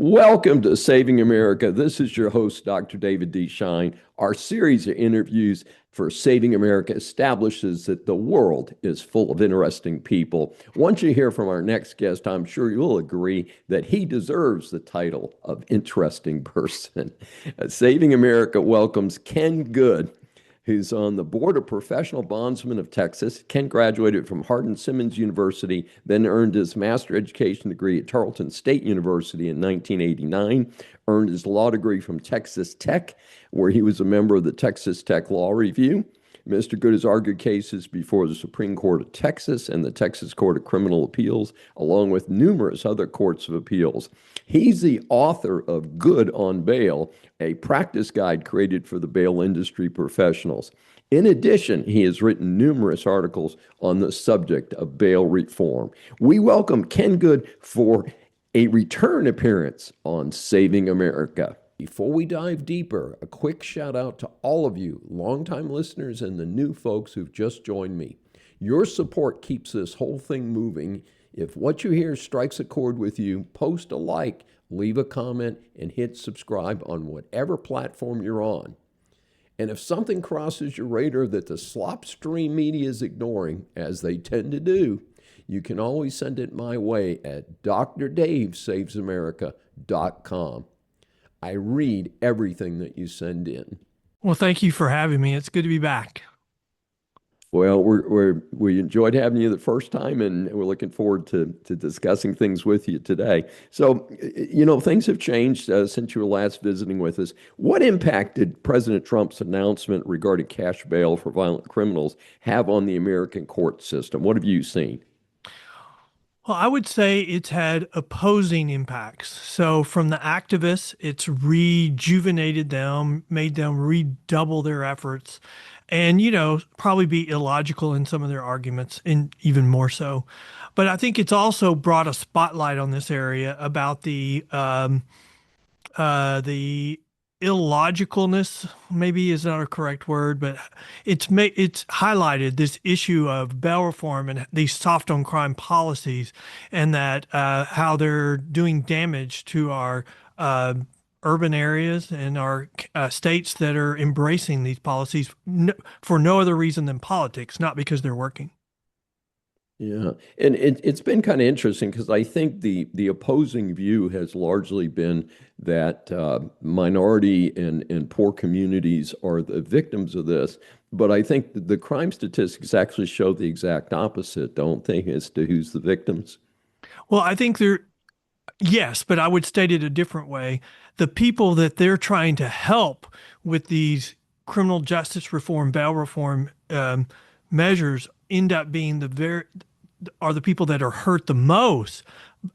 Welcome to Saving America. This is your host, Dr. David D. Schein. Our series of interviews for Saving America establishes that the world is full of interesting people. Once you hear from our next guest, I'm sure you'll agree that he deserves the title of interesting person. Saving America welcomes Ken Good, who's on the board of Professional Bondsmen of Texas. Ken graduated from Hardin-Simmons University, then earned his master's education degree at Tarleton State University in 1989, earned his law degree from Texas Tech, where he was a member of the Texas Tech Law Review. Mr. Good has argued cases before the Supreme Court of Texas and the Texas Court of Criminal Appeals, along with numerous other courts of appeals. He's the author of Good on Bail, a practice guide created for the bail industry professionals. In addition, he has written numerous articles on the subject of bail reform. We welcome Ken Good for a return appearance on Saving America. Before we dive deeper, a quick shout out to all of you, longtime listeners and the new folks who've just joined me. Your support keeps this whole thing moving. If what you hear strikes a chord with you, post a like, leave a comment, and hit subscribe on whatever platform you're on. And if something crosses your radar that the slopstream media is ignoring, as they tend to do, you can always send it my way at drdavesavesamerica.com. I read everything that you send in. Well, thank you for having me. It's good to be back. Well, we enjoyed having you the first time, and we're looking forward to discussing things with you today. So, things have changed since you were last visiting with us. What impact did President Trump's announcement regarding cash bail for violent criminals have on the American court system? What have you seen? Well, I would say it's had opposing impacts. So from the activists, it's rejuvenated them, made them redouble their efforts, and, probably be illogical in some of their arguments, and even more so. But I think it's also brought a spotlight on this area about the illogicalness, maybe is not a correct word, but it's highlighted this issue of bail reform and these soft on crime policies, and that how they're doing damage to our urban areas and our states that are embracing these policies for no other reason than politics, not because they're working. Yeah, and it's been kind of interesting because I think the opposing view has largely been that minority and poor communities are the victims of this. But I think the crime statistics actually show the exact opposite, don't they, as to who's the victims? Well, I think yes, but I would state it a different way. The people that they're trying to help with these criminal justice reform, bail reform measures end up being the people that are hurt the most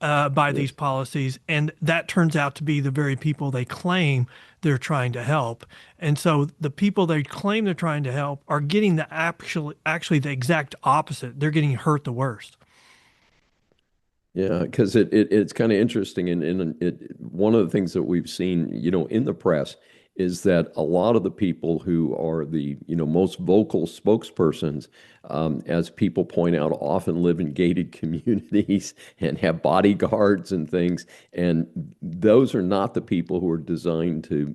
by these policies, and that turns out to be the very people they claim they're trying to help. And so the people they claim they're trying to help are getting the actually the exact opposite. They're getting hurt the worst. Yeah, because it's kind of interesting, and one of the things that we've seen, in the press is that a lot of the people who are the most vocal spokespersons, as people point out, often live in gated communities and have bodyguards and things, and those are not the people who are designed to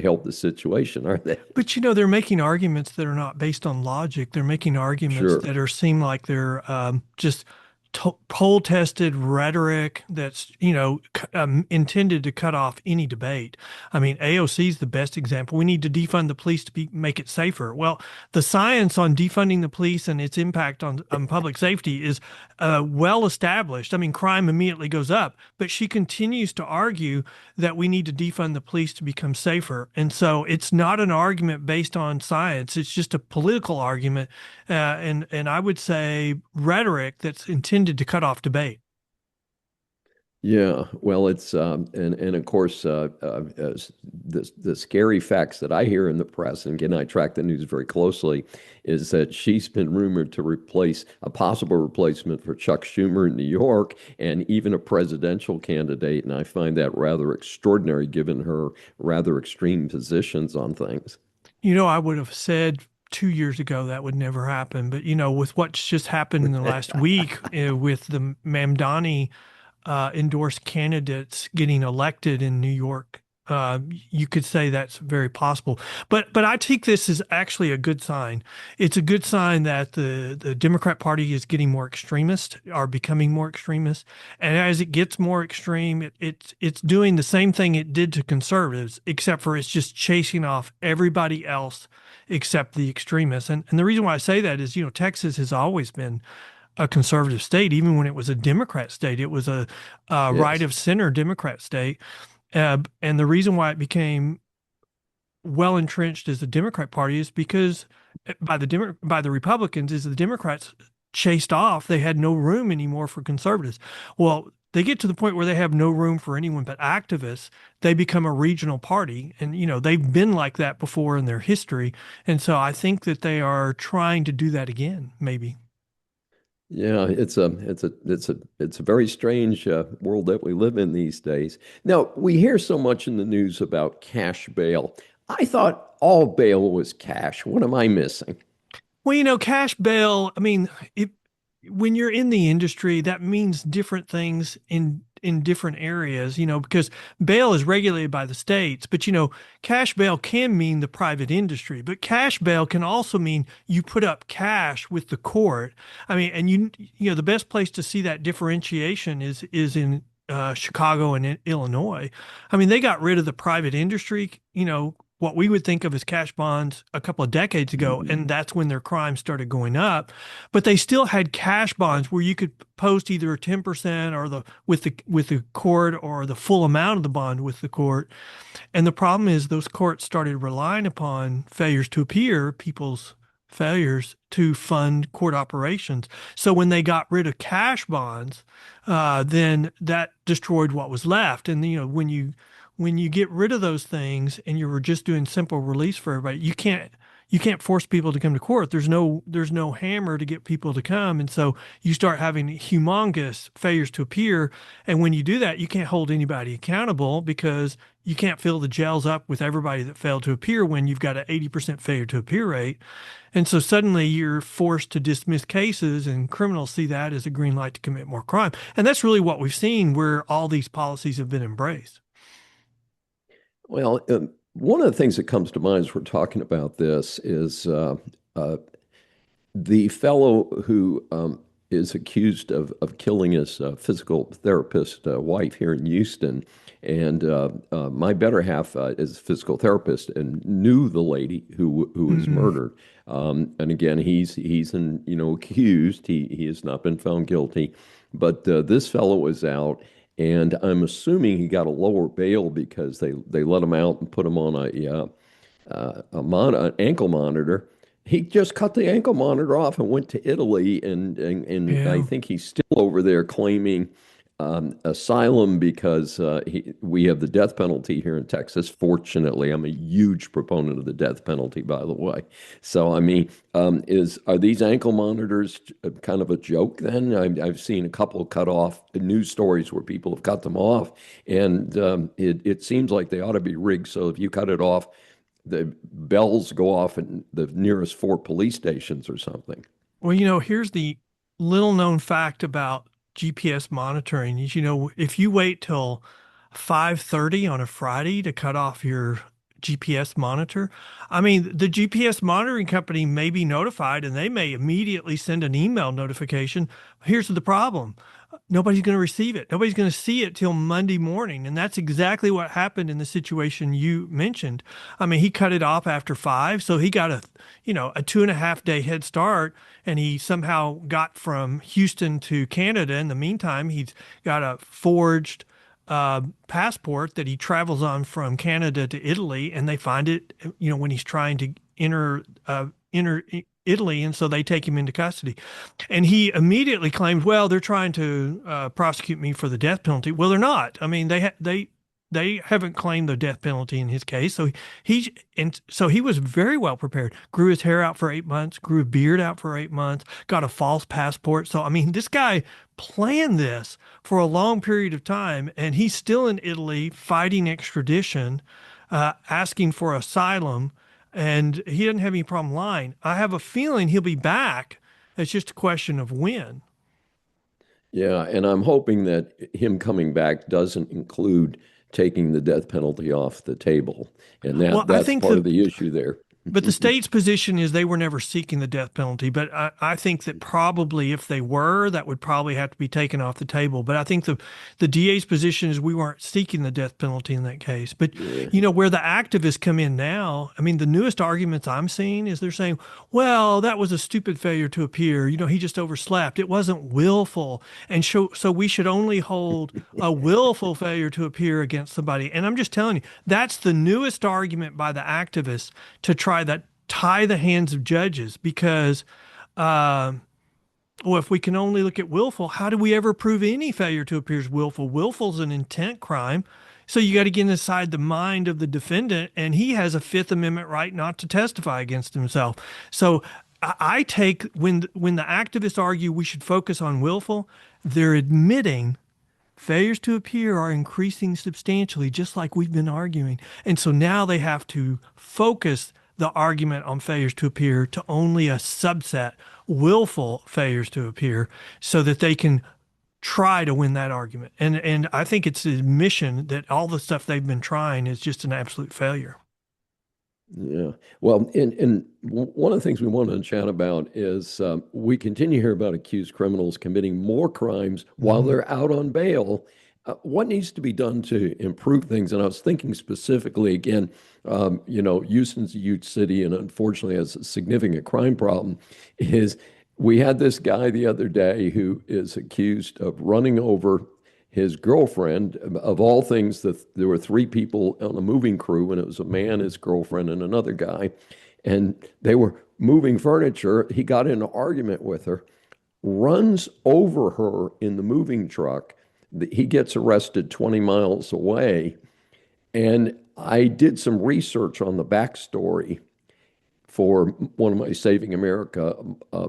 help the situation, are they? But they're making arguments that are not based on logic. They're making arguments Sure. that seem like they're just poll-tested rhetoric that's intended to cut off any debate. I mean, AOC is the best example. We need to defund the police to make it safer. Well, the science on defunding the police and its impact on public safety is well established. I mean, crime immediately goes up, but she continues to argue that we need to defund the police to become safer. And so it's not an argument based on science. It's just a political argument, and I would say rhetoric that's intended to cut off debate. Yeah, well, it's and of course the scary facts that I hear in the press, and again I track the news very closely, is that she's been rumored to replace a possible replacement for Chuck Schumer in New York, and even a presidential candidate, and I find that rather extraordinary given her rather extreme positions on things. I would have said 2 years ago that would never happen, but with what's just happened in the last week with the Mamdani endorsed candidates getting elected in New York. You could say that's very possible, but I think this is actually a good sign. It's a good sign that the Democrat Party is getting more extremist, are becoming more extremist, and as it gets more extreme, it's doing the same thing it did to conservatives, except for it's just chasing off everybody else except the extremists. And the reason why I say that is, Texas has always been a conservative state, even when it was a Democrat state. It was a right Yes. of center Democrat state. And the reason why it became well entrenched as the Democrat Party is because by the Republicans is the Democrats chased off. They had no room anymore for conservatives. Well, they get to the point where they have no room for anyone but activists. They become a regional party, and they've been like that before in their history. And so I think that they are trying to do that again, maybe. Yeah, it's a very strange world that we live in these days. Now, we hear so much in the news about cash bail. I thought all bail was cash. What am I missing? Well, cash bail, I mean, when you're in the industry, that means different things in different areas, because bail is regulated by the states, but cash bail can mean the private industry, but cash bail can also mean you put up cash with the court. I mean, and the best place to see that differentiation is in Chicago and in Illinois. I mean, they got rid of the private industry, what we would think of as cash bonds a couple of decades ago, and that's when their crime started going up. But they still had cash bonds where you could post either 10% or the court, or the full amount of the bond with the court. And the problem is those courts started relying upon failures to appear, people's failures to fund court operations. So when they got rid of cash bonds, then that destroyed what was left. And when you get rid of those things and you were just doing simple release for everybody, you can't force people to come to court. There's no hammer to get people to come. And so you start having humongous failures to appear. And when you do that, you can't hold anybody accountable because you can't fill the jails up with everybody that failed to appear when you've got an 80% failure to appear rate. And so suddenly you're forced to dismiss cases, and criminals see that as a green light to commit more crime. And that's really what we've seen where all these policies have been embraced. Well, one of the things that comes to mind as we're talking about this is uh, the fellow who is accused of killing his physical therapist wife here in Houston. And my better half is a physical therapist and knew the lady who was Mm-mm. murdered. And again, he's accused. He has not been found guilty, but this fellow was out. And I'm assuming he got a lower bail because they let him out and put him on an ankle monitor. He just cut the ankle monitor off and went to Italy, and I Yeah. think he's still over there claiming asylum because we have the death penalty here in Texas. Fortunately, I'm a huge proponent of the death penalty, by the way. So, I mean, are these ankle monitors kind of a joke then? I've seen a couple cut off news stories where people have cut them off, and it seems like they ought to be rigged so if you cut it off, the bells go off in the nearest four police stations or something. Well, here's the little known fact about GPS monitoring is, if you wait till 5:30 on a Friday to cut off your GPS monitor, I mean, the GPS monitoring company may be notified and they may immediately send an email notification. Here's the problem. Nobody's going to receive it. Nobody's going to see it till Monday morning. And that's exactly what happened in the situation you mentioned. I mean, he cut it off after 5, so he got a 2.5 day head start, and he somehow got from Houston to Canada. In the meantime, he's got a forged passport that he travels on from Canada to Italy, and they find it, when he's trying to enter Italy, and so they take him into custody. And he immediately claimed, "Well, they're trying to prosecute me for the death penalty." Well, they're not. I mean, they haven't claimed the death penalty in his case. So he was very well prepared. Grew his hair out for 8 months, grew a beard out for 8 months, got a false passport. So I mean, this guy planned this for a long period of time, and he's still in Italy fighting extradition, asking for asylum, and he doesn't have any problem lying. I have a feeling he'll be back. It's just a question of when. Yeah, and I'm hoping that him coming back doesn't include taking the death penalty off the table, and Well, I that's think part the of the issue there. But the state's position is they were never seeking the death penalty. But I think that probably if they were, that would probably have to be taken off the table. But I think the DA's position is we weren't seeking the death penalty in that case. But Yeah. where the activists come in now, I mean, the newest arguments I'm seeing is they're saying, well, that was a stupid failure to appear. He just overslept. It wasn't willful. And so we should only hold a willful failure to appear against somebody. And I'm just telling you, that's the newest argument by the activists to try that tie the hands of judges because well, if we can only look at willful, how do we ever prove any failure to appear as willful? Willful is an intent crime. So you got to get inside the mind of the defendant, and he has a Fifth Amendment right not to testify against himself. So I take when the activists argue we should focus on willful, they're admitting failures to appear are increasing substantially, just like we've been arguing. And so now they have to focus the argument on failures to appear to only a subset, willful failures to appear, so that they can try to win that argument. And I think it's an admission that all the stuff they've been trying is just an absolute failure. Yeah. Well, and one of the things we want to chat about is we continue to hear about accused criminals committing more crimes while Mhm. they're out on bail. What needs to be done to improve things? And I was thinking specifically, again, Houston's a huge city and unfortunately has a significant crime problem. Is we had this guy the other day who is accused of running over his girlfriend. Of all things, there were three people on the moving crew, and it was a man, his girlfriend, and another guy. And they were moving furniture. He got in an argument with her, runs over her in the moving truck. He gets arrested 20 miles away. And I did some research on the backstory for one of my Saving America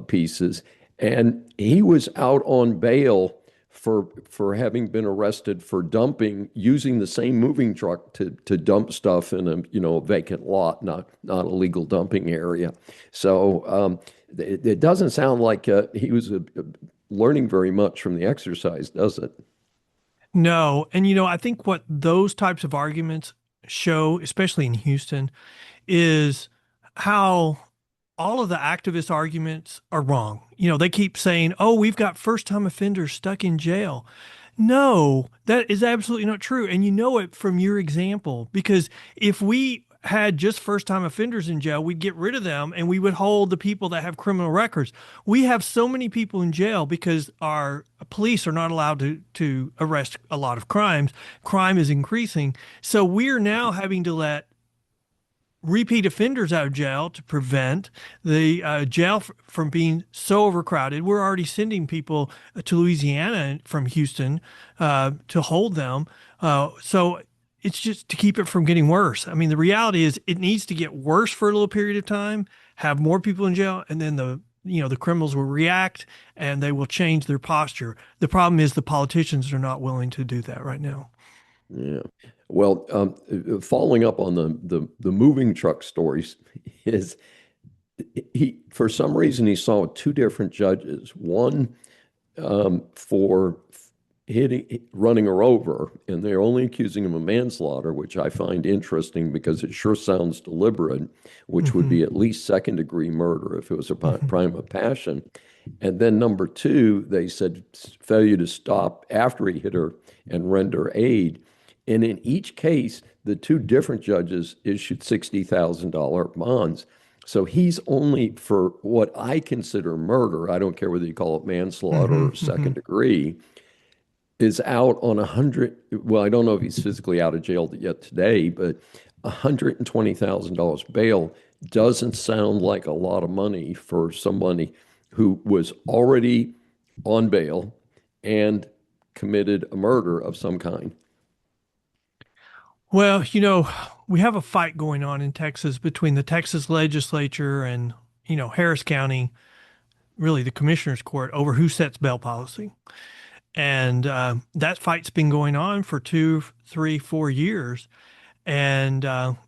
pieces, and he was out on bail for having been arrested for dumping using the same moving truck to dump stuff in a vacant lot, not a legal dumping area. So it doesn't sound like he was learning very much from the exercise, does it? No. And, I think what those types of arguments show, especially in Houston, is how all of the activist arguments are wrong. They keep saying, oh, we've got first time offenders stuck in jail. No, that is absolutely not true. And you know it from your example, because if we had just first time offenders in jail, we'd get rid of them and we would hold the people that have criminal records. We have so many people in jail because our police are not allowed to arrest a lot of crimes. Crime is increasing. So we're now having to let repeat offenders out of jail to prevent the jail from being so overcrowded. We're already sending people to Louisiana from Houston to hold them. So it's just to keep it from getting worse. I mean, the reality is it needs to get worse for a little period of time, have more people in jail, and then the criminals will react and they will change their posture. The problem is the politicians are not willing to do that right now. Yeah. Well, following up on the moving truck stories, is he for some reason he saw two different judges, one for running her over, and they're only accusing him of manslaughter, which I find interesting because it sure sounds deliberate, which would Hmm. be at least second degree murder if it was a Hmm. crime of passion. And then number two, they said failure to stop after he hit her and render aid. And in each case, the two different judges issued $60,000 bonds. So he's only for what I consider murder, I don't care whether you call it manslaughter Hmm. or Hmm. second degree, is out on 100. Well, I don't know if he's physically out of jail yet today, but $120,000 bail doesn't sound like a lot of money for somebody who was already on bail and committed a murder of some kind. Well, we have a fight going on in Texas between the Texas legislature and, Harris County, really the commissioner's court over who sets bail policy. And that fight's been going on for 2, 3, 4 years. And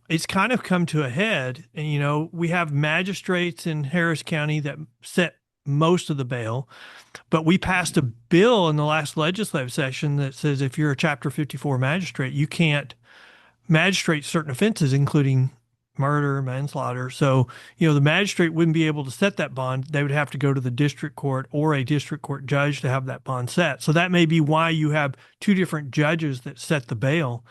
it's kind of come to a head. And, we have magistrates in Harris County that set most of the bail. But we passed a bill in the last legislative session that says if you're a Chapter 54 magistrate, you can't magistrate certain offenses, including murder, manslaughter. So, the magistrate wouldn't be able to set that bond. They would have to go to the district court or a district court judge to have that bond set. So that may be why you have two different judges that set the bail.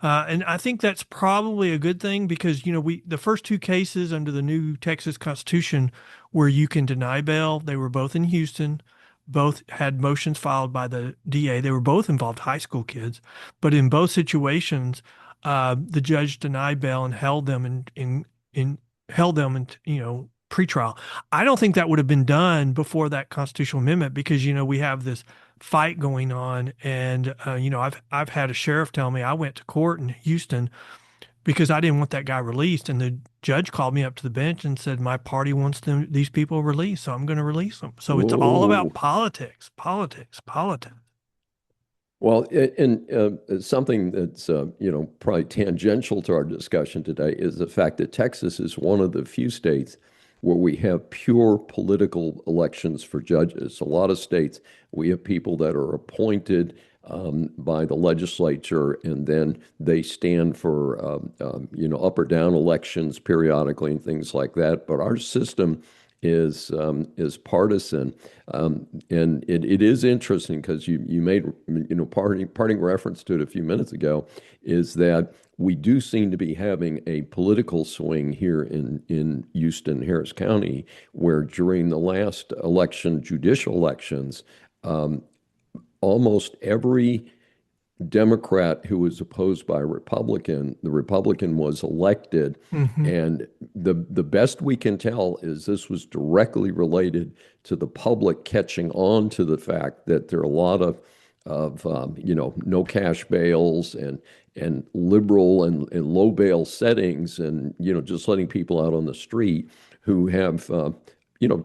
And I think that's probably a good thing because, the first two cases under the new Texas Constitution where you can deny bail, they were both in Houston. Both had motions filed by the DA. They were both involved high school kids, but in both situations, the judge denied bail and held them in pretrial. I don't think that would have been done before that constitutional amendment because we have this fight going on, and I've had a sheriff tell me I went to court in Houston because I didn't want that guy released, and the judge called me up to the bench and said my party wants these people released, so I'm going to release them. So it's all about Whoa. politics, politics, politics. Well, and something that's probably tangential to our discussion today is the fact that Texas is one of the few states where we have pure political elections for judges. A lot of states, we have people that are appointed by the legislature, and then they stand for up or down elections periodically and things like that. But our system is partisan, and it is interesting because you made parting reference to it a few minutes ago, is that we do seem to be having a political swing here in Houston, Harris County, where during the last election, judicial elections, almost every Democrat who was opposed by a Republican, the Republican was elected. Hmm. And the best we can tell is this was directly related to the public catching on to the fact that there are a lot of no cash bails and liberal and low bail settings, and just letting people out on the street who have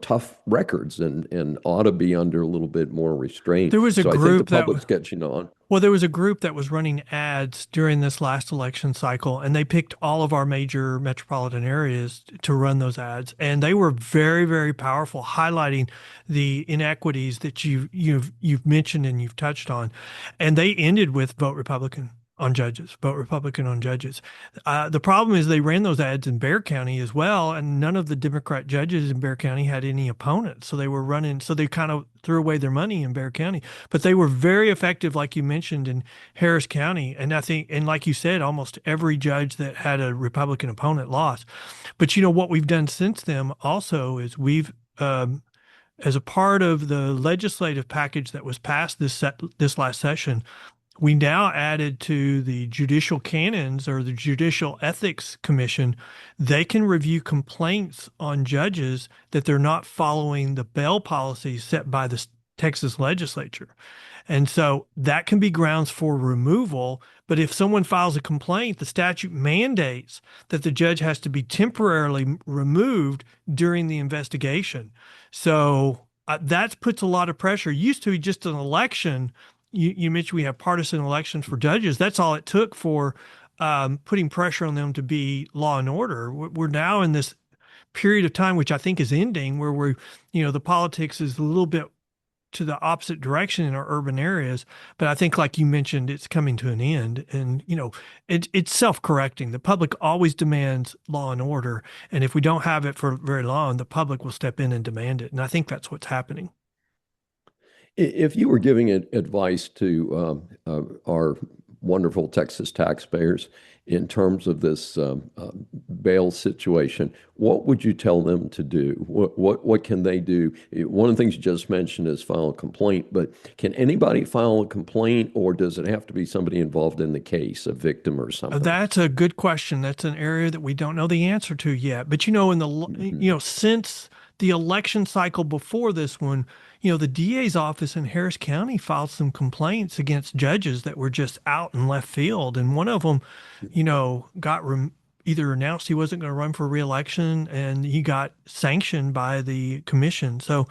tough records and ought to be under a little bit more restraint. There was a So I think the group that public's catching on. Well, there was a group that was running ads during this last election cycle, and they picked all of our major metropolitan areas to run those ads, and they were very, very powerful, highlighting the inequities that you've mentioned and you've touched on, and they ended with vote Republican on judges, vote Republican on judges. The problem is they ran those ads in Bexar County as well, and none of the Democrat judges in Bexar County had any opponents. So they were running, so they kind of threw away their money in Bexar County. But they were very effective, like you mentioned, in Harris County. And I think, and like you said, almost every judge that had a Republican opponent lost. But what we've done since then also is we've, as a part of the legislative package that was passed this last session, we now added to the judicial canons or the Judicial Ethics Commission, they can review complaints on judges that they're not following the bail policies set by the Texas legislature. And so that can be grounds for removal. But if someone files a complaint, the statute mandates that the judge has to be temporarily removed during the investigation. So that puts a lot of pressure. It used to be just an election. You mentioned we have partisan elections for judges. That's all it took for putting pressure on them to be law and order. We're now in this period of time, which I think is ending, where the politics is a little bit to the opposite direction in our urban areas. But I think, like you mentioned, it's coming to an end. And, it's self-correcting. The public always demands law and order. And if we don't have it for very long, the public will step in and demand it. And I think that's what's happening. If you were giving advice to our wonderful Texas taxpayers in terms of this bail situation, what would you tell them to do? What can they do? One of the things you just mentioned is file a complaint, but can anybody file a complaint, or does it have to be somebody involved in the case, a victim or something? That's a good question. That's an area that we don't know the answer to yet. But since the election cycle before this one, the DA's office in Harris County filed some complaints against judges that were just out in left field. And one of them, got either announced he wasn't going to run for reelection, and he got sanctioned by the commission. So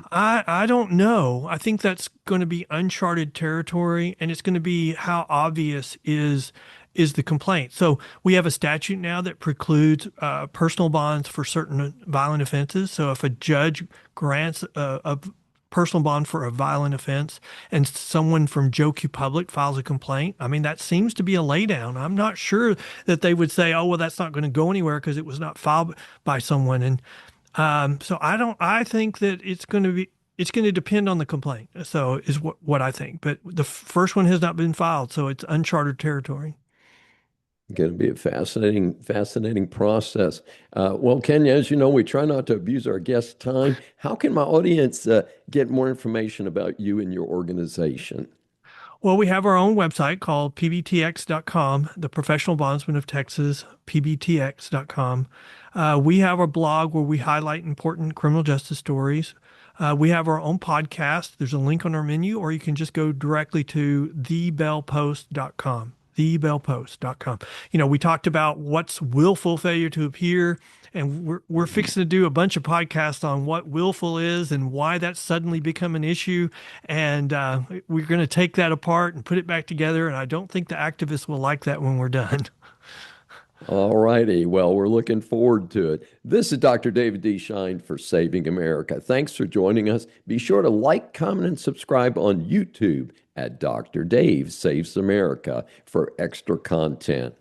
I don't know. I think that's going to be uncharted territory, and it's going to be how obvious is is the complaint. So we have a statute now that precludes personal bonds for certain violent offenses. So if a judge grants a personal bond for a violent offense and someone from Joe Q Public files a complaint, I mean, that seems to be a laydown. I'm not sure that they would say, oh, well, that's not going to go anywhere because it was not filed by someone. And so I think that it's going to depend on the complaint. So is what I think. But the first one has not been filed, so it's uncharted territory. Going to be a fascinating process. Well, Kenya, as you know, we try not to abuse our guest time. How can my audience get more information about you and your organization? Well, we have our own website called pbtx.com, the Professional Bondsman of Texas, pbtx.com. We have a blog where we highlight important criminal justice stories. We have our own podcast. There's a link on our menu, or you can just go directly to thebellpost.com. Thebellpost.com. You know, we talked about what's willful failure to appear, and we're fixing to do a bunch of podcasts on what willful is and why that's suddenly become an issue. And we're going to take that apart and put it back together. And I don't think the activists will like that when we're done. All righty. Well, we're looking forward to it. This is Dr. David D. Schein for Saving America. Thanks for joining us. Be sure to like, comment, and subscribe on YouTube at Dr. Dave Saves America for extra content.